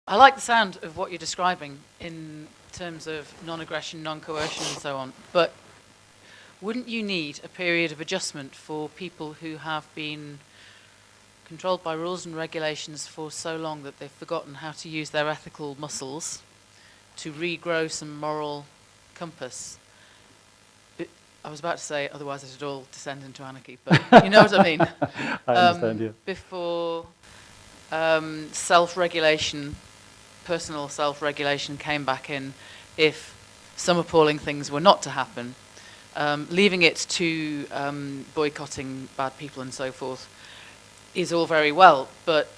I like the sound of what you're describing in terms of non-aggression, non-coercion and so on, but wouldn't you need a period of adjustment for people who have been controlled by rules and regulations for so long that they've forgotten how to use their ethical muscles to regrow some moral compass? I was about to say, otherwise it would all descend into anarchy, but you know what I mean. I understand you. Before self-regulation, personal self-regulation came back in, if some appalling things were not to happen, leaving it to boycotting bad people and so forth is all very well, but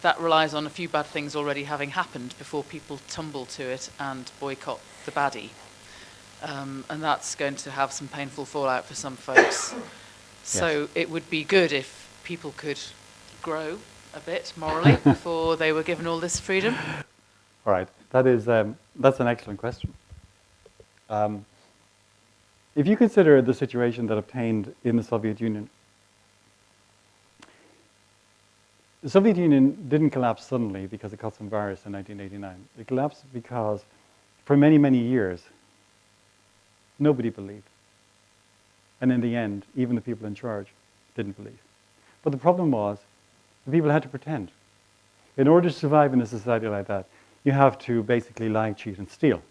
that relies on a few bad things already having happened before people tumble to it and boycott the baddie. And that's going to have some painful fallout for some folks. So Yes. it would be good if people could grow a bit morally before they were given all this freedom. All right, that's an excellent question. If you consider the situation that obtained in the Soviet Union, the Soviet Union didn't collapse suddenly because it caught some virus in 1989. It collapsed because for many, many years, nobody believed. And in the end, even the people in charge didn't believe. But the problem was, the people had to pretend. In order to survive in a society like that, you have to basically lie, cheat, and steal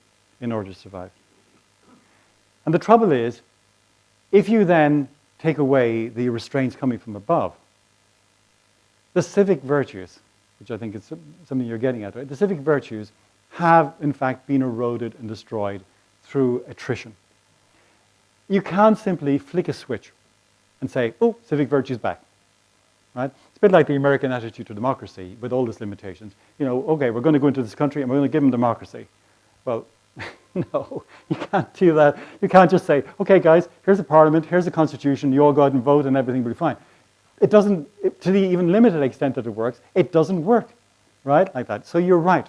in order to survive. And the trouble is, if you then take away the restraints coming from above, the civic virtues, which I think is something you're getting at, right? The civic virtues have, in fact, been eroded and destroyed through attrition. You can't simply flick a switch and say, oh, civic virtue's back. Right? It's a bit like the American attitude to democracy with all its limitations. You know, okay, we're going to go into this country and we're going to give them democracy. Well, no, you can't do that. You can't just say, okay, guys, here's a parliament, here's a constitution, you all go out and vote and everything will be fine. It doesn't, to the even limited extent that it works, it doesn't work, right, like that. So you're right,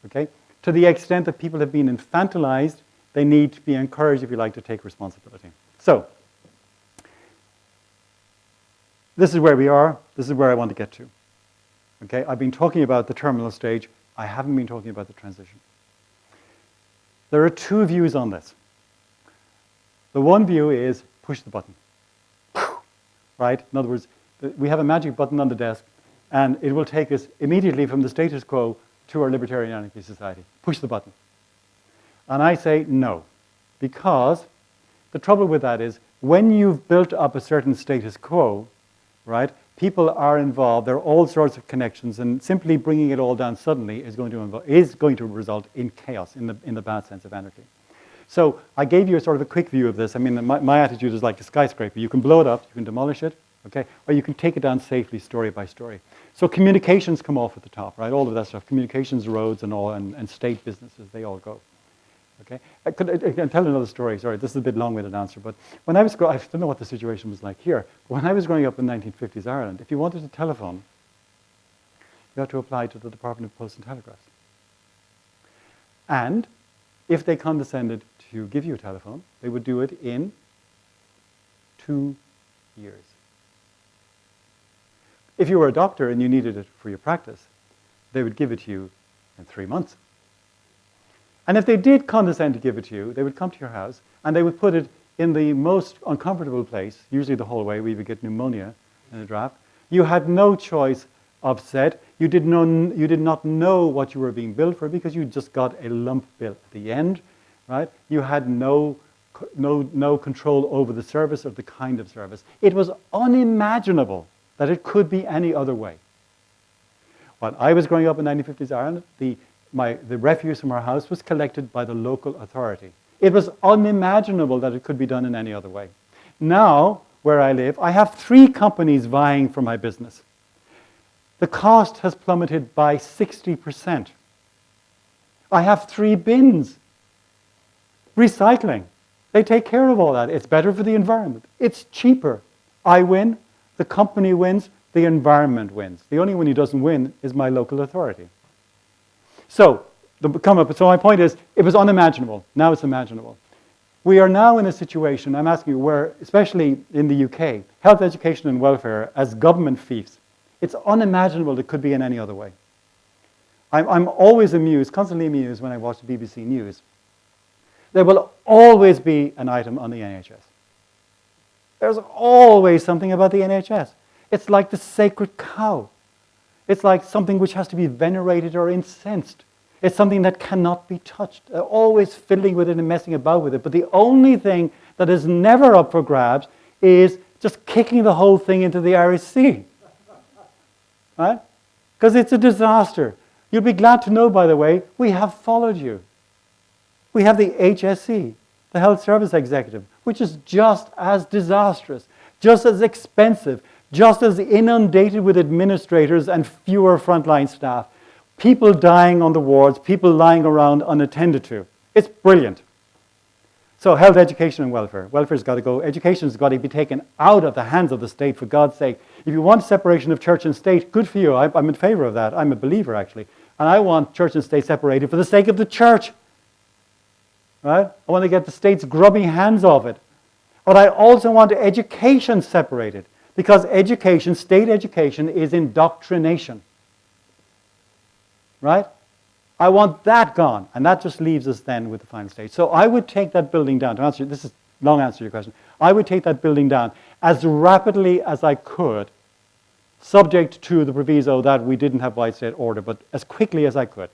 okay? To the extent that people have been infantilized, they need to be encouraged, if you like, to take responsibility. So, this is where we are. This is where I want to get to. Okay, I've been talking about the terminal stage. I haven't been talking about the transition. There are two views on this. The one view is push the button. Right? In other words, we have a magic button on the desk, and it will take us immediately from the status quo to our libertarian anarchy society. Push the button. And I say no, because the trouble with that is when you've built up a certain status quo, right, people are involved, there are all sorts of connections, and simply bringing it all down suddenly is going to result in chaos, in the bad sense of anarchy. So I gave you a sort of a quick view of this. I mean, my attitude is like a skyscraper. You can blow it up, you can demolish it, okay, or you can take it down safely, story by story. So communications come off at the top, right, all of that stuff, communications, roads, and all, and state businesses, they all go. Okay, I can tell another story. Sorry, this is a bit long-winded answer, but when I was I don't know what the situation was like here. But when I was growing up in 1950s Ireland, if you wanted to telephone, you had to apply to the Department of Post and Telegraphs. And if they condescended to give you a telephone, they would do it in 2 years. If you were a doctor and you needed it for your practice, they would give it to you in 3 months. And if they did condescend to give it to you, they would come to your house and they would put it in the most uncomfortable place, usually the hallway, where you would get pneumonia in a draft. You had no choice of set. You did not know what you were being billed for because you just got a lump bill at the end, right? You had no control over the service or the kind of service. It was unimaginable that it could be any other way. When I was growing up in 1950s Ireland, the refuse from our house was collected by the local authority. It was unimaginable that it could be done in any other way. Now, where I live, I have 3 companies vying for my business. The cost has plummeted by 60%. I have 3 bins. Recycling. They take care of all that. It's better for the environment. It's cheaper. I win, the company wins, the environment wins. The only one who doesn't win is my local authority. So my point is, it was unimaginable. Now it's imaginable. We are now in a situation, I'm asking you, where, especially in the UK, health, education, and welfare as government fiefs, it's unimaginable it could be in any other way. I'm always amused, constantly amused when I watch the BBC News. There will always be an item on the NHS. There's always something about the NHS. It's like the sacred cow. It's like something which has to be venerated or incensed. It's something that cannot be touched. They're always fiddling with it and messing about with it. But the only thing that is never up for grabs is just kicking the whole thing into the Irish Sea. Right? Because it's a disaster. You'll be glad to know, by the way, we have followed you. We have the HSE, the Health Service Executive, which is just as disastrous, just as expensive, just as inundated with administrators and fewer frontline staff. People dying on the wards, people lying around unattended to. It's brilliant. So health, education, and welfare. Welfare's got to go. Education's got to be taken out of the hands of the state, for God's sake. If you want separation of church and state, good for you. I'm in favor of that. I'm a believer, actually. And I want church and state separated for the sake of the church. Right? I want to get the state's grubby hands off it. But I also want education separated, because education, state education, is indoctrination. Right? I want that gone, and that just leaves us then with the final stage. So I would take that building down, to answer, this is a long answer to your question, I would take that building down as rapidly as I could, subject to the proviso that we didn't have wide state order, but as quickly as I could.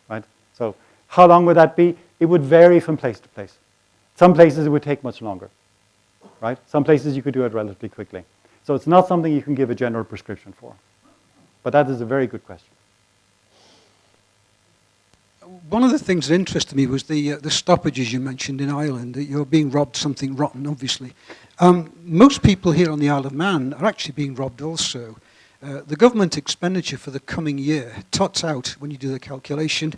Right? So how long would that be? It would vary from place to place. Some places it would take much longer. Right? Some places you could do it relatively quickly. So it's not something you can give a general prescription for. But that is a very good question. One of the things that interested me was the stoppages you mentioned in Ireland, that you're being robbed something rotten, obviously. Most people here on the Isle of Man are actually being robbed also. The government expenditure for the coming year tots out, when you do the calculation,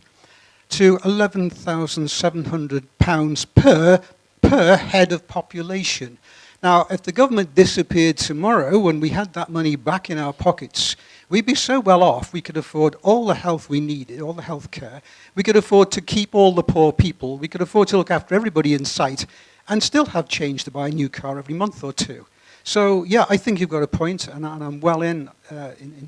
to £11,700 per head of population. Now, if the government disappeared tomorrow and we had that money back in our pockets, we'd be so well off, we could afford all the health we needed, all the health care. We could afford to keep all the poor people. We could afford to look after everybody in sight and still have change to buy a new car every month or two. So, yeah, I think you've got a point, and I'm well in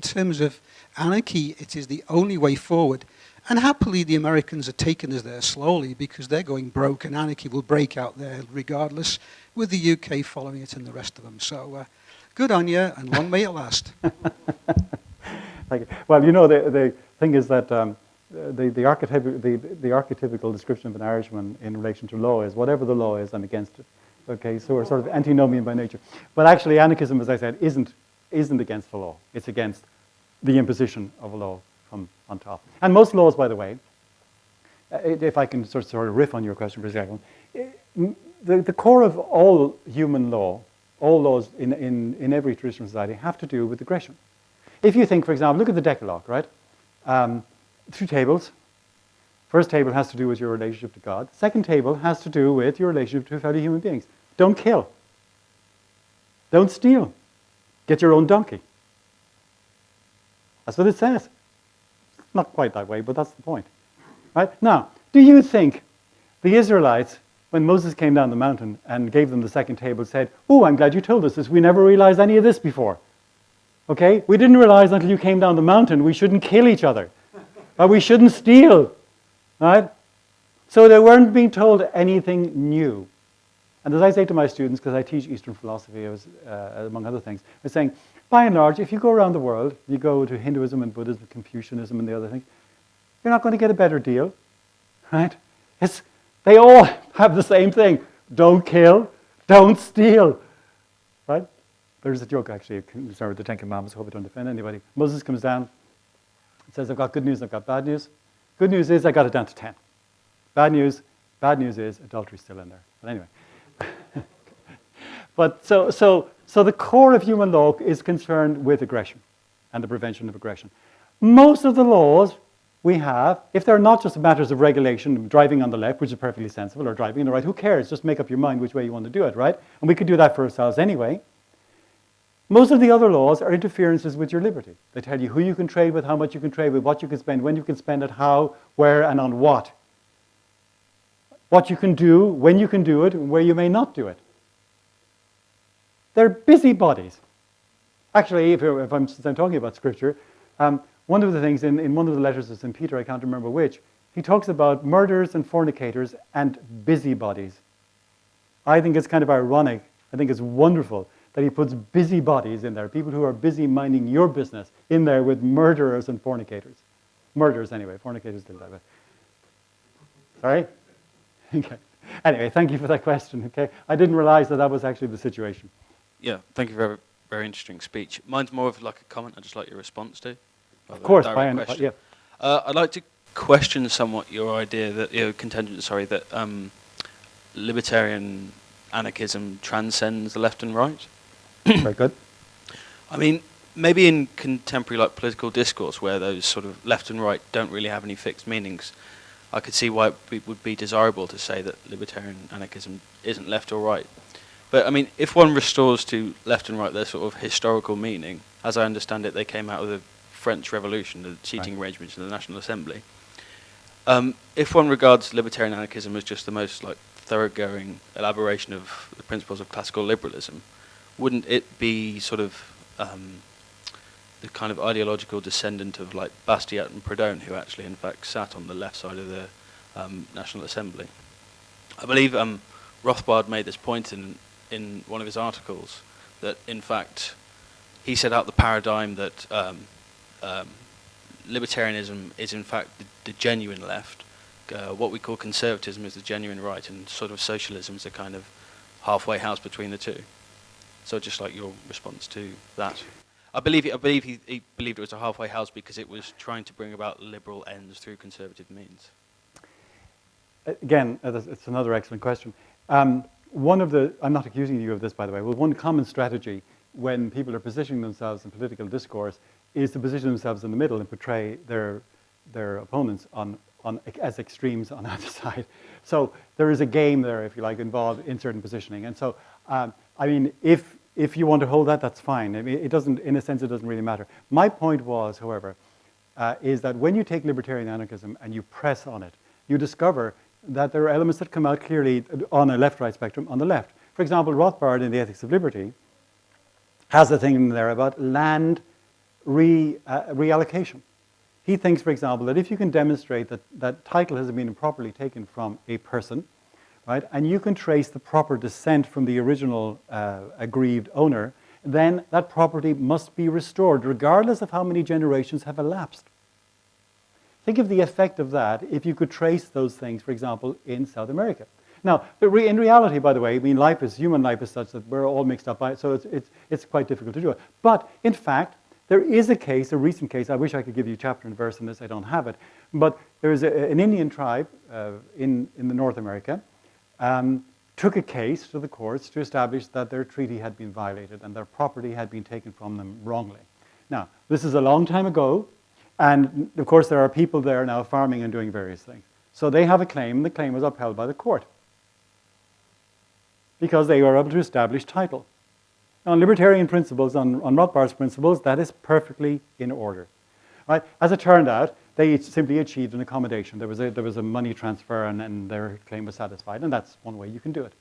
terms of anarchy, it is the only way forward. And happily, the Americans are taking us there slowly, because they're going broke, and anarchy will break out there regardless, with the UK following it and the rest of them. So, good on you, and long may it last. Thank you. Well, you know, the thing is that the archetypical description of an Irishman in relation to law is whatever the law is, I'm against it. Okay, so we're sort of antinomian by nature. But actually, anarchism, as I said, isn't against the law. It's against the imposition of a law from on top. And most laws, by the way, if I can sort of riff on your question for a second, the core of all human law, all laws in every traditional society, have to do with aggression. If you think, for example, look at the Decalogue, right? 3 tables. First table has to do with your relationship to God. Second table has to do with your relationship to fellow human beings. Don't kill. Don't steal. Get your own donkey. That's what it says. Not quite that way, but that's the point. Right? Now, do you think the Israelites, when Moses came down the mountain and gave them the second table, said, "Oh, I'm glad you told us this. We never realized any of this before. Okay? We didn't realize until you came down the mountain we shouldn't kill each other. Or we shouldn't steal." Right? So they weren't being told anything new. And as I say to my students, because I teach Eastern philosophy, among other things, I'm saying, by and large, if you go around the world, you go to Hinduism and Buddhism, Confucianism and the other things, you're not going to get a better deal. Right? They all have the same thing. Don't kill, don't steal. Right? There's a joke, actually, sorry, the Ten Commandments, I hope I don't offend anybody. Moses comes down, says, "I've got good news, I've got bad news. Good news is I got it down to 10. Bad news is adultery's still in there." But anyway. But so the core of human law is concerned with aggression and the prevention of aggression. Most of the laws we have, if they're not just matters of regulation, driving on the left, which is perfectly sensible, or driving on the right, who cares? Just make up your mind which way you want to do it, right? And we could do that for ourselves anyway. Most of the other laws are interferences with your liberty. They tell you who you can trade with, how much you can trade with, what you can spend, when you can spend it, how, where, and on what. What you can do, when you can do it, and where you may not do it. They're busybodies. Actually, since I'm talking about Scripture, one one of the things in one of the letters of St. Peter, I can't remember which, he talks about murderers and fornicators and busybodies. I think it's kind of ironic. I think it's wonderful that he puts busybodies in there, people who are busy minding your business, in there with murderers and fornicators. Murderers anyway, fornicators didn't have it. Sorry? Okay. Anyway, thank you for that question, okay? I didn't realize that that was actually the situation. Yeah, thank you for a very, very interesting speech. Mine's more of like a comment I'd just like your response to. Of course, Yeah. I'd like to question somewhat your idea that, contention, sorry, that libertarian anarchism transcends the left and right. Very good. I mean, maybe in contemporary like political discourse where those sort of left and right don't really have any fixed meanings, I could see why it would be desirable to say that libertarian anarchism isn't left or right. But I mean, if one restores to left and right their sort of historical meaning, as I understand it, they came out of the French Revolution, the seating arrangements in the National Assembly. If one regards libertarian anarchism as just the most like thoroughgoing elaboration of the principles of classical liberalism, wouldn't it be sort of the kind of ideological descendant of like Bastiat and Proudhon, who actually in fact sat on the left side of the National Assembly? I believe Rothbard made this point in one of his articles, that in fact he set out the paradigm that libertarianism is in fact the genuine left, what we call conservatism is the genuine right, and sort of socialism is a kind of halfway house between the two. So just like your response to that. I believe he believed it was a halfway house because it was trying to bring about liberal ends through conservative means. Again, it's another excellent question. I'm not accusing you of this, by the way, well, one common strategy when people are positioning themselves in political discourse is to position themselves in the middle and portray their opponents as extremes on either side. So there is a game there, if you like, involved in certain positioning. And so, I mean, if you want to hold that, that's fine. I mean, it doesn't, in a sense, it doesn't really matter. My point was, however, is that when you take libertarian anarchism and you press on it, you discover that there are elements that come out clearly on a left-right spectrum on the left. For example, Rothbard in The Ethics of Liberty has a thing in there about land reallocation. He thinks, for example, that if you can demonstrate that title has been improperly taken from a person, right, and you can trace the proper descent from the original aggrieved owner, then that property must be restored, regardless of how many generations have elapsed. Think of the effect of that if you could trace those things, for example, in South America. Now, in reality, by the way, I mean, human life is such that we're all mixed up by it, so it's quite difficult to do it. But, in fact, there is a recent case, I wish I could give you chapter and verse on this, I don't have it, but there is an Indian tribe in North America, took a case to the courts to establish that their treaty had been violated and their property had been taken from them wrongly. Now, this is a long time ago, and of course there are people there now farming and doing various things. So they have a claim, and the claim was upheld by the court because they were able to establish title. Now, on libertarian principles, on Rothbard's principles, that is perfectly in order. Right? As it turned out, they simply achieved an accommodation. There was a money transfer, and their claim was satisfied, and that's one way you can do it.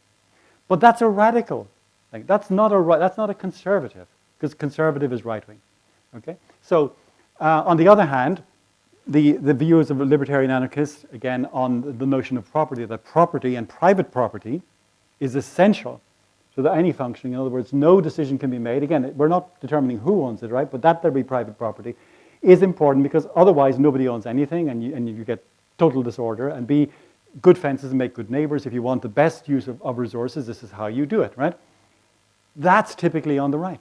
But that's a radical thing. That's not a conservative, because conservative is right wing. Okay. So, on the other hand, the views of libertarian anarchists, again, on the notion of property, that property and private property is essential to any functioning. In other words, no decision can be made. Again, we're not determining who owns it, right? But that there be private property is important, because otherwise nobody owns anything, and you get total disorder. And B, good fences make good neighbors. If you want the best use of resources, this is how you do it, right? That's typically on the right.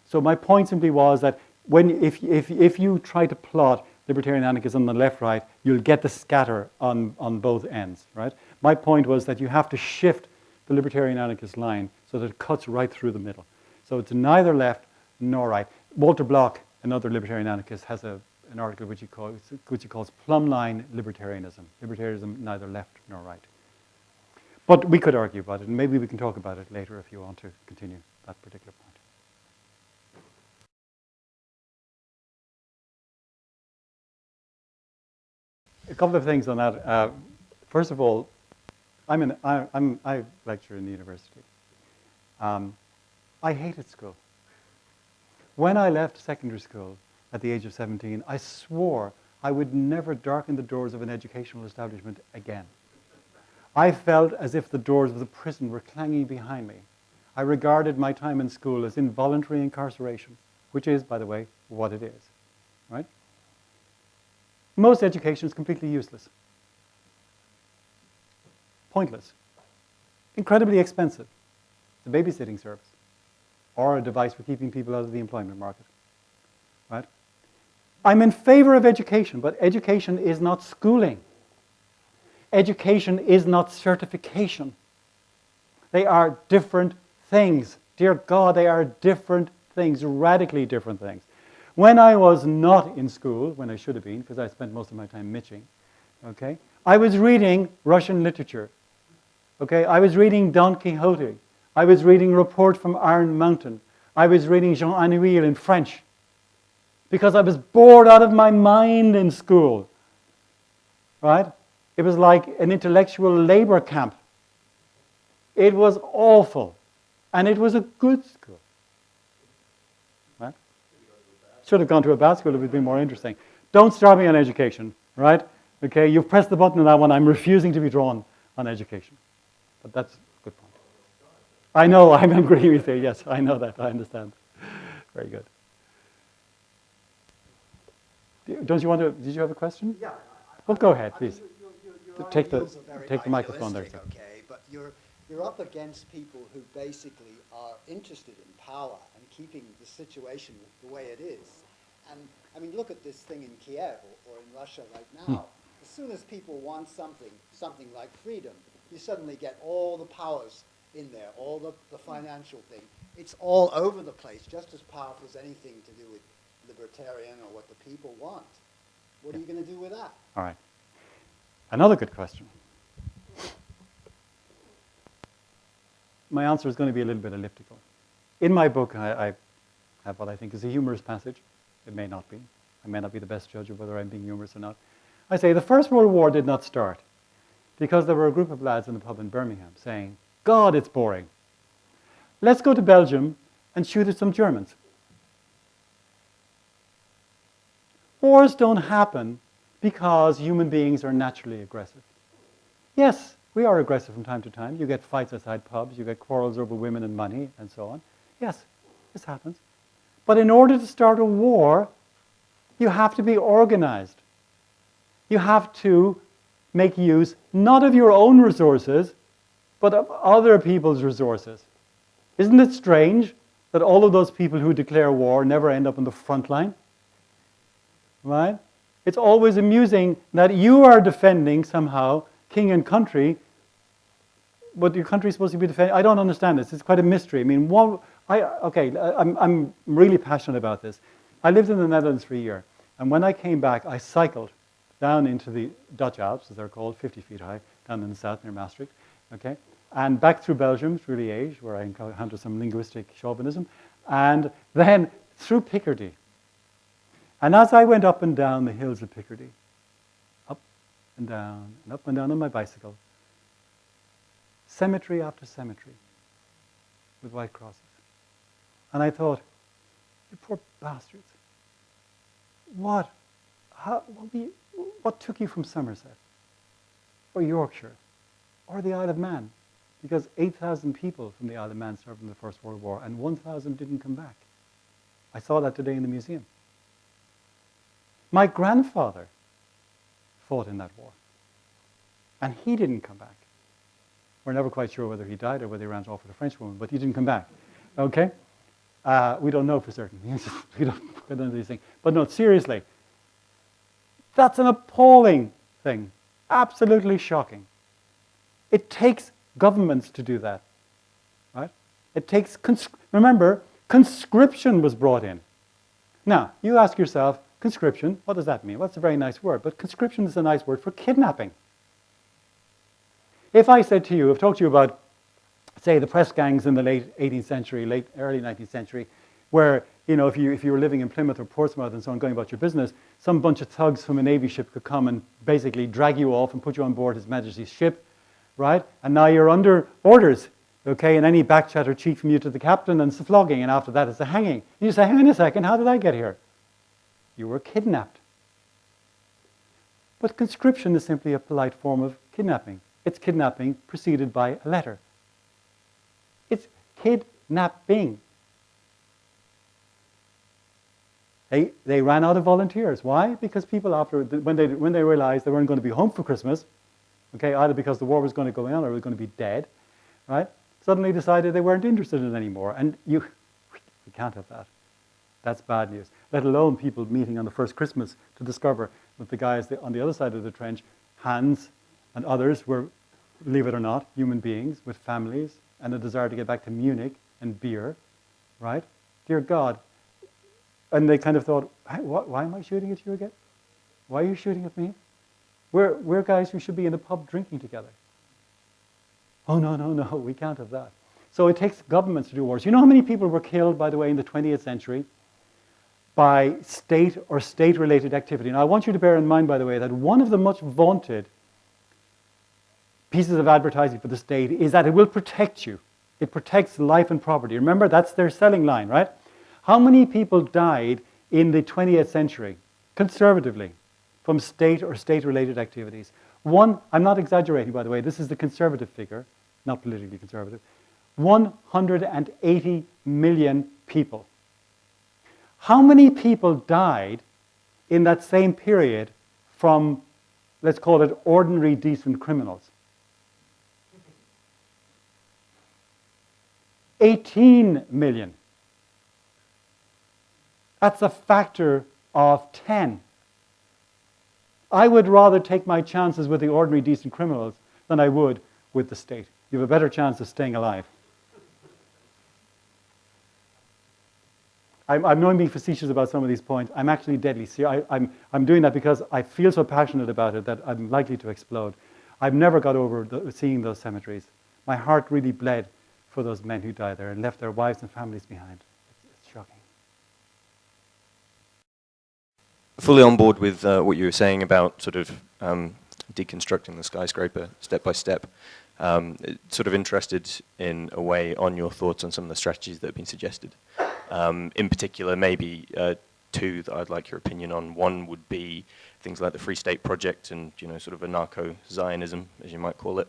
So my point simply was that if you try to plot libertarian anarchism on the left-right, you'll get the scatter on both ends, right? My point was that you have to shift the libertarian anarchist line so that it cuts right through the middle. So it's neither left nor right. Walter Block, another libertarian anarchist, has an article which he calls plumb line libertarianism. Libertarianism neither left nor right. But we could argue about it, and maybe we can talk about it later if you want to continue that particular point. A couple of things on that. First of all, I lecture in the university. I hated school. When I left secondary school, at the age of 17, I swore I would never darken the doors of an educational establishment again. I felt as if the doors of the prison were clanging behind me. I regarded my time in school as involuntary incarceration, which is, by the way, what it is. Right? Most education is completely useless. Pointless. Incredibly expensive. It's a babysitting service or a device for keeping people out of the employment market. Right? I'm in favor of education, but education is not schooling. Education is not certification. They are different things. Dear God, they are different things, radically different things. When I was not in school, when I should have been, because I spent most of my time mitching, okay, I was reading Russian literature. Okay, I was reading Don Quixote. I was reading Report from Iron Mountain. I was reading Jean Anouilh in French. Because I was bored out of my mind in school. Right? It was like an intellectual labor camp. It was awful. And it was a good school. Right? Should have gone to a bad school, it would be more interesting. Don't start me on education, right? Okay, you've pressed the button on that one. I'm refusing to be drawn on education. But that's a good point. I know, I'm agreeing with you. Yes, I know that. I understand. Very good. Don't you want to, did you have a question? Yeah. Well, go ahead, please. Your Take the ideals are very microphone there, idealistic, okay, but you're up against people who basically are interested in power and keeping the situation the way it is. And I mean, look at this thing in Kiev or in Russia right now. As soon as people want something like freedom, you suddenly get all the powers in there, all the financial thing. It's all over the place, just as powerful as anything to do with libertarian or what the people want. What are you going to do with that? All right. Another good question. My answer is going to be a little bit elliptical. In my book, I have what I think is a humorous passage. It may not be. I may not be the best judge of whether I'm being humorous or not. I say the First World War did not start because there were a group of lads in the pub in Birmingham saying, God, it's boring. Let's go to Belgium and shoot at some Germans. Wars don't happen because human beings are naturally aggressive. Yes, we are aggressive from time to time. You get fights outside pubs, you get quarrels over women and money, and so on. Yes, this happens. But in order to start a war, you have to be organized. You have to make use not of your own resources, but of other people's resources. Isn't it strange that all of those people who declare war never end up on the front line? Right? It's always amusing that you are defending somehow king and country, but your country is supposed to be defending. I don't understand this. It's quite a mystery. I mean, I'm really passionate about this. I lived in the Netherlands for a year, and when I came back, I cycled down into the Dutch Alps, as they're called, 50 feet high, down in the south near Maastricht, okay, and back through Belgium, through Liège, where I encountered some linguistic chauvinism, and then through Picardy. And as I went up and down the hills of Picardy, up and down on my bicycle, cemetery after cemetery with white crosses. And I thought, you poor bastards. What took you from Somerset or Yorkshire or the Isle of Man? Because 8,000 people from the Isle of Man served in the First World War and 1,000 didn't come back. I saw that today in the museum. My grandfather fought in that war, and he didn't come back. We're never quite sure whether he died or whether he ran off with a French woman, but he didn't come back. Okay? We don't know for certain. We don't know these things. But no, seriously, that's an appalling thing. Absolutely shocking. It takes governments to do that. Right? It takes, remember, conscription was brought in. Now, you ask yourself, conscription, what does that mean? Well, it's a very nice word, but conscription is a nice word for kidnapping. If I said to you, I've talked to you about, say, the press gangs in the late 18th century, early 19th century, where, you know, if you were living in Plymouth or Portsmouth and so on, going about your business, some bunch of thugs from a Navy ship could come and basically drag you off and put you on board His Majesty's ship, right? And now you're under orders, okay? And any backchat or cheat from you to the captain, and it's a flogging, and after that it's a hanging. And you say, hang on a second, how did I get here? You were kidnapped. But conscription is simply a polite form of kidnapping. It's kidnapping preceded by a letter. It's kidnapping. They ran out of volunteers. Why? Because people when they realized they weren't going to be home for Christmas, okay, either because the war was going to go on or they were going to be dead, right? Suddenly decided they weren't interested in it anymore. And we can't have that. That's bad news. Let alone people meeting on the first Christmas to discover that the guys on the other side of the trench, Hans and others, were, believe it or not, human beings with families and a desire to get back to Munich and beer, right? Dear God. And they kind of thought, why am I shooting at you again? Why are you shooting at me? We're guys who should be in the pub drinking together. Oh, no, we can't have that. So it takes governments to do wars. You know how many people were killed, by the way, in the 20th century by state or state-related activity? Now, I want you to bear in mind, by the way, that one of the much vaunted pieces of advertising for the state is that it will protect you. It protects life and property. Remember, that's their selling line, right? How many people died in the 20th century, conservatively, from state or state-related activities? One, I'm not exaggerating, by the way, this is the conservative figure, not politically conservative, 180 million people. How many people died in that same period from, let's call it, ordinary decent criminals? 18 million. That's a factor of 10. I would rather take my chances with the ordinary decent criminals than I would with the state. You have a better chance of staying alive. I'm not being facetious about some of these points. I'm actually deadly serious. I'm doing that because I feel so passionate about it that I'm likely to explode. I've never got over seeing those cemeteries. My heart really bled for those men who died there and left their wives and families behind. It's shocking. Fully on board with what you were saying about sort of deconstructing the skyscraper step by step. Sort of interested in a way on your thoughts on some of the strategies that have been suggested. In particular, maybe two that I'd like your opinion on. One would be things like the Free State Project and, you know, sort of anarcho-Zionism, as you might call it.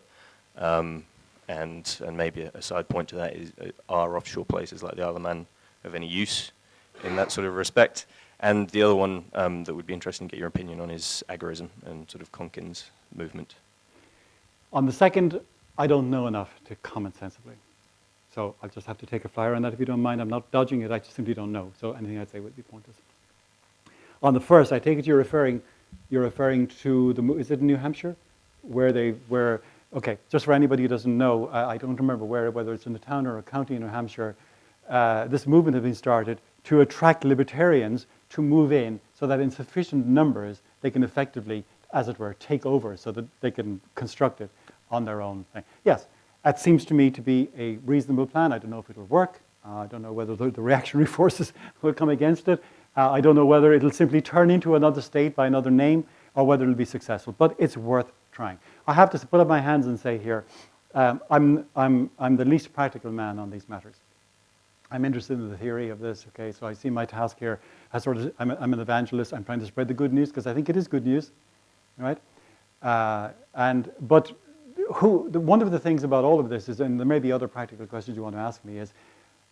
And maybe a side point to that is, are offshore places like the Isle of Man of any use in that sort of respect? And the other one that would be interesting to get your opinion on is agorism and sort of Konkin's movement. On the second, I don't know enough to comment sensibly. So I'll just have to take a flyer on that if you don't mind. I'm not dodging it, I just simply don't know. So anything I'd say would be pointless. On the first, I take it you're referring to is it in New Hampshire? Okay, just for anybody who doesn't know, I don't remember whether it's in the town or a county in New Hampshire, this movement has been started to attract libertarians to move in so that in sufficient numbers they can effectively, as it were, take over so that they can construct it on their own thing. Yes, that seems to me to be a reasonable plan. I don't know if it'll work. I don't know whether the reactionary forces will come against it. I don't know whether it'll simply turn into another state by another name or whether it'll be successful, but it's worth trying. I have to put up my hands and say here, I'm the least practical man on these matters. I'm interested in the theory of this, okay, so I see my task here as sort of, I'm an evangelist, I'm trying to spread the good news because I think it is good news, right? But one of the things about all of this is, and there may be other practical questions you want to ask me, is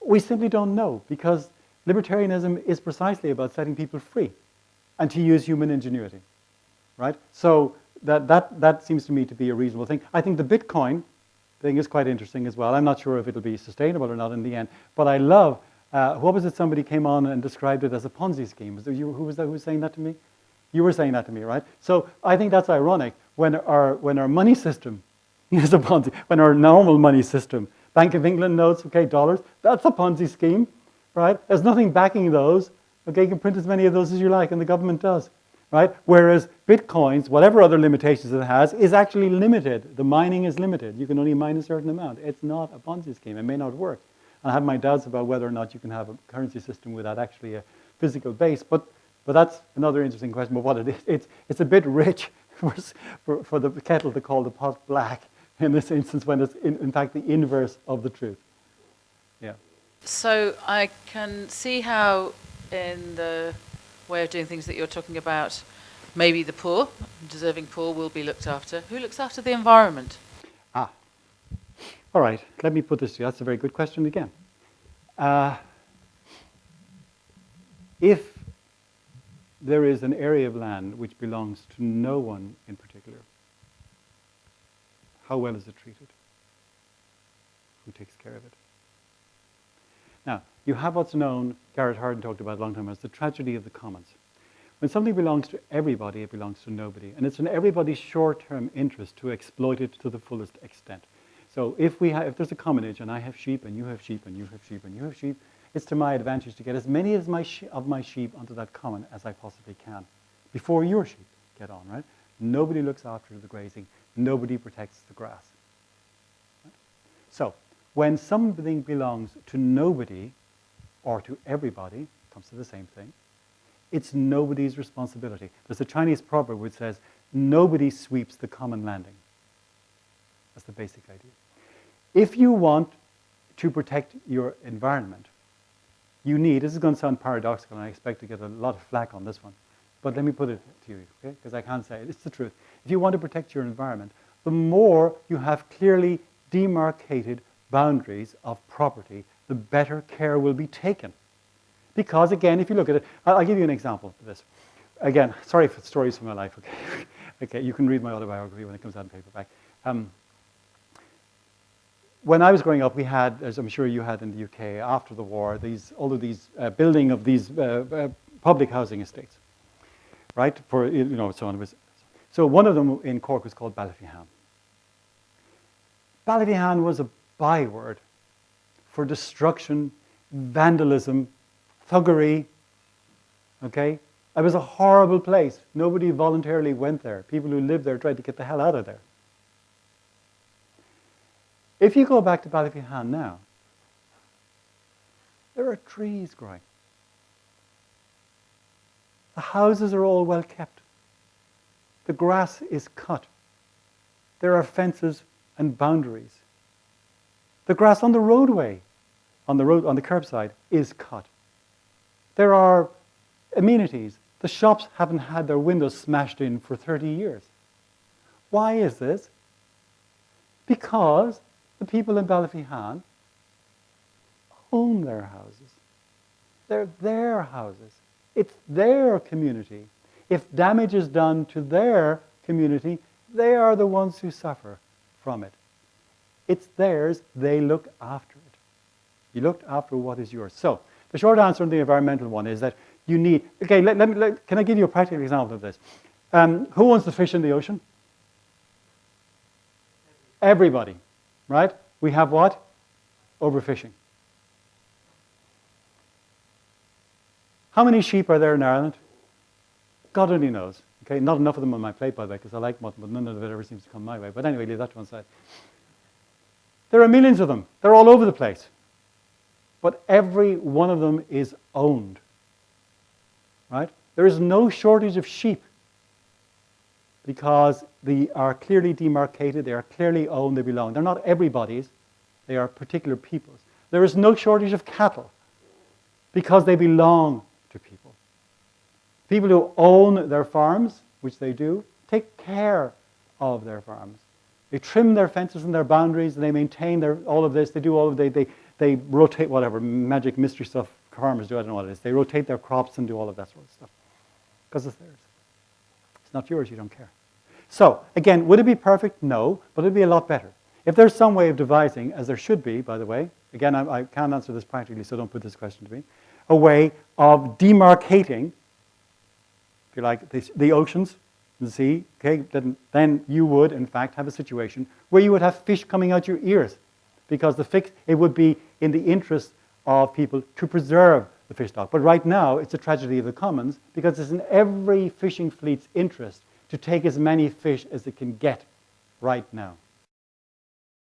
we simply don't know because libertarianism is precisely about setting people free and to use human ingenuity, right? So that seems to me to be a reasonable thing. I think the Bitcoin thing is quite interesting as well. I'm not sure if it'll be sustainable or not in the end, but I love, what was it somebody came on and described it as a Ponzi scheme? Who was that who was saying that to me? You were saying that to me, right? So I think that's ironic when our money system is a Ponzi, when our normal money system, Bank of England notes, okay, dollars, that's a Ponzi scheme, right? There's nothing backing those. Okay, you can print as many of those as you like, and the government does, right? Whereas Bitcoins, whatever other limitations it has, is actually limited. The mining is limited. You can only mine a certain amount. It's not a Ponzi scheme. It may not work. And I have my doubts about whether or not you can have a currency system without actually a physical base. But that's another interesting question. But what it is, it's a bit rich for the kettle to call the pot black in this instance when it's in fact the inverse of the truth. Yeah. So I can see how in the way of doing things that you're talking about, maybe the poor, deserving poor, will be looked after. Who looks after the environment? Ah, all right, let me put this to you. That's a very good question again. If there is an area of land which belongs to no one in particular, how well is it treated? Who takes care of it? Now, you have what's known, Garrett Hardin talked about a long time ago, as the tragedy of the commons. When something belongs to everybody, it belongs to nobody. And it's in everybody's short-term interest to exploit it to the fullest extent. So if there's a commonage and I have sheep and you have sheep and you have sheep and you have sheep, it's to my advantage to get as many of my sheep onto that common as I possibly can before your sheep get on, right? Nobody looks after the grazing. Nobody protects the grass. Right? So when something belongs to nobody or to everybody, it comes to the same thing, it's nobody's responsibility. There's a Chinese proverb which says, nobody sweeps the common landing. That's the basic idea. If you want to protect your environment, you need, this is going to sound paradoxical and I expect to get a lot of flack on this one, but let me put it to you, okay? Because I can't say it, it's the truth. If you want to protect your environment, the more you have clearly demarcated boundaries of property, the better care will be taken. Because again, if you look at it, I'll give you an example of this. Again, sorry for stories from my life, okay? Okay, you can read my autobiography when it comes out in paperback. When I was growing up, we had, as I'm sure you had in the UK, after the war, all of these building of these public housing estates, right? For so on. So one of them in Cork was called Ballyfihan. Ballyfihan was a byword for destruction, vandalism, thuggery. Okay, it was a horrible place. Nobody voluntarily went there. People who lived there tried to get the hell out of there. If you go back to Ballyfihan now, there are trees growing. The houses are all well kept. The grass is cut. There are fences and boundaries. The grass on the roadway, on the curbside, is cut. There are amenities. The shops haven't had their windows smashed in for 30 years. Why is this? Because the people in Ballyfihan own their houses. They're their houses. It's their community. If damage is done to their community, they are the ones who suffer from it. It's theirs. They look after it. You looked after what is yours. So the short answer on the environmental one is that you need... Okay, can I give you a practical example of this? Who owns the fish in the ocean? Everybody. Right? We have what? Overfishing. How many sheep are there in Ireland? God only knows. Okay, not enough of them on my plate, by the way, because I like mutton, but none of it ever seems to come my way. But anyway, leave that to one side. There are millions of them. They're all over the place. But every one of them is owned. Right? There is no shortage of sheep because they are clearly demarcated, they are clearly owned, they belong. They're not everybody's, they are particular people's. There is no shortage of cattle because they belong to people. People who own their farms, which they do, take care of their farms. They trim their fences and their boundaries, and they maintain all of this. They do all of they rotate whatever magic mystery stuff farmers do. I don't know what it is. They rotate their crops and do all of that sort of stuff because it's theirs. It's not yours. You don't care. So again, would it be perfect? No, but it'd be a lot better. If there's some way of devising, as there should be, by the way, again, I can't answer this practically, so don't put this question to me, a way of demarcating, if you like, the oceans, the sea, okay, then you would, in fact, have a situation where you would have fish coming out your ears because it would be in the interest of people to preserve the fish stock. But right now, it's a tragedy of the commons because it's in every fishing fleet's interest to take as many fish as it can get right now.